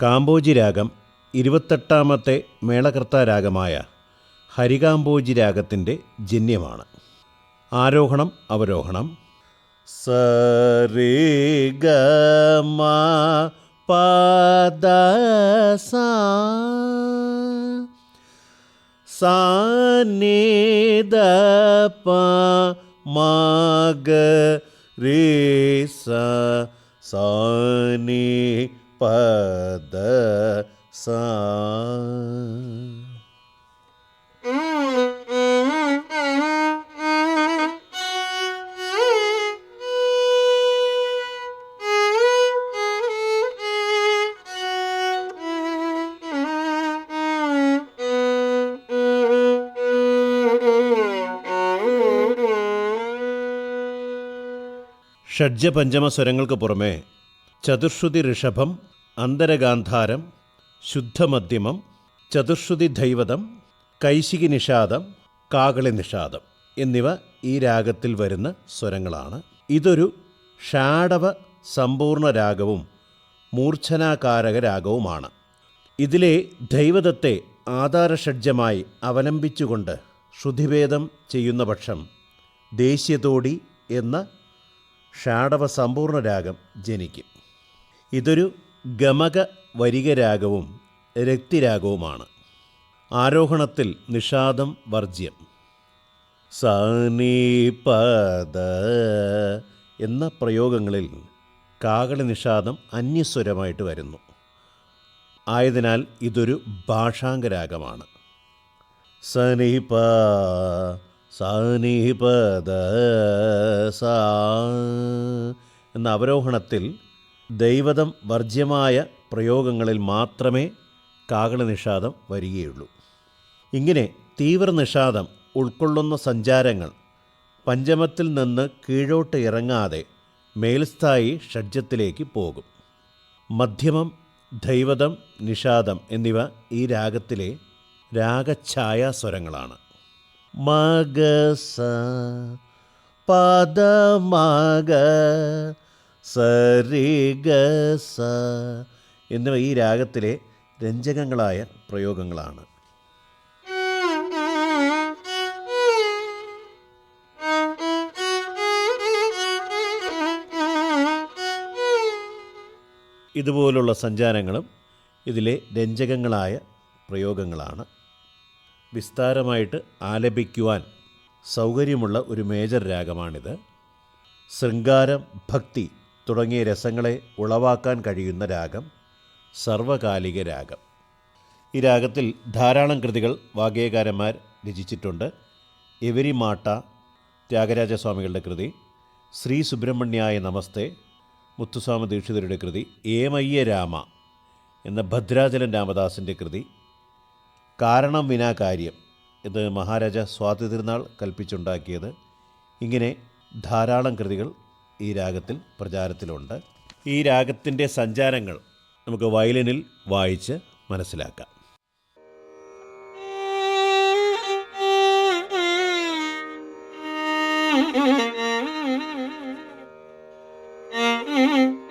കാമ്പോജി രാഗം 28ാമത്തെ മേളകർത്താ രാഗമായ ഹരികാമ്പോജി രാഗത്തിൻ്റെ ജന്യമാണ്. ആരോഹണം അവരോഹണം സരേ ഗ മ പദ സാ സാ നി ധ പ മ ഗ രേ സ സാ നി പ ധ സാ. ഷഡ്ജപഞ്ചമ സ്വരങ്ങൾക്ക് പുറമെ ചതുശ്രുതി ഋഷഭം, അന്തരഗാന്ധാരം, ശുദ്ധമധ്യമം, ചതുശ്രുതി ധൈവതം, കൈശികി നിഷാദം, കാകളി നിഷാദം എന്നിവ ഈ രാഗത്തിൽ വരുന്ന സ്വരങ്ങളാണ്. ഇതൊരു ഷാഡവ സമ്പൂർണ്ണ രാഗവും മൂർച്ഛനാകാരക രാഗവുമാണ്. ഇതിലെ ധൈവതത്തെ ആധാരഷഡ്ജമായി അവലംബിച്ചുകൊണ്ട് ശ്രുതിഭേദം ചെയ്യുന്ന പക്ഷം ദേശീയതോടി എന്ന ഷാഡവ സമ്പൂർണ്ണ രാഗം ജനിക്കും. ഇതൊരു ഗമക വരിക രാഗവും രക്തിരാഗവുമാണ്. ആരോഹണത്തിൽ നിഷാദം വർജ്യം. സ നീ പ ധ എന്ന പ്രയോഗങ്ങളിൽ കാകളി നിഷാദം അന്യസ്വരമായിട്ട് വരുന്നു. ആയതിനാൽ ഇതൊരു ഭാഷാംഗരാഗമാണ്. സ നീ പ സാ നി പ ധ സാ എന്ന അവരോഹണത്തിൽ ദൈവതം വർജ്യമായ പ്രയോഗങ്ങളിൽ മാത്രമേ കാകളി നിഷാദം വരികയുള്ളൂ. ഇങ്ങനെ തീവ്ര നിഷാദം ഉൾക്കൊള്ളുന്ന സഞ്ചാരങ്ങൾ പഞ്ചമത്തിൽ നിന്ന് കീഴോട്ട് ഇറങ്ങാതെ മേൽസ്ഥായി ഷഡ്ജത്തിലേക്ക് പോകും. മധ്യമം, ദൈവതം, നിഷാദം എന്നിവ ഈ രാഗത്തിലെ രാഗഛായാസ്വരങ്ങളാണ്. മഗ സ പദ മഗ സരി ഗ സ എന്നിവ ഈ രാഗത്തിലെ രഞ്ജകങ്ങളായ പ്രയോഗങ്ങളാണ്. ഇതുപോലുള്ള സഞ്ചാരങ്ങളും ഇതിലെ രഞ്ജകങ്ങളായ പ്രയോഗങ്ങളാണ്. വിസ്താരമായിട്ട് ആലപിക്കുവാൻ സൗകര്യമുള്ള ഒരു മേജർ രാഗമാണിത്. ശൃംഗാരം, ഭക്തി തുടങ്ങിയ രസങ്ങളെ ഉളവാക്കാൻ കഴിയുന്ന രാഗം, സർവകാലിക രാഗം. ഈ രാഗത്തിൽ ധാരാളം കൃതികൾ വാഗ്ഗേയകാരന്മാർ രചിച്ചിട്ടുണ്ട്. എവരിമാട്ട ത്യാഗരാജസ്വാമികളുടെ കൃതി, ശ്രീ സുബ്രഹ്മണ്യായ നമസ്തേ മുത്തുസ്വാമി ദീക്ഷിതരുടെ കൃതി, ഏമയ്യ രാമ എന്ന ഭദ്രാചലം രാമദാസിൻ്റെ കൃതി, കാരണം വിനാ കാര്യം ഇത് മഹാരാജ സ്വാതി തിരുനാൾ കൽപ്പിച്ചുണ്ടാക്കിയത്. ഇങ്ങനെ ധാരാളം കൃതികൾ ഈ രാഗത്തിൽ പ്രചാരത്തിലുണ്ട്. ഈ രാഗത്തിൻ്റെ സഞ്ചാരങ്ങൾ നമുക്ക് വയലിനിൽ വായിച്ച് മനസ്സിലാക്കാം. Mm-hmm.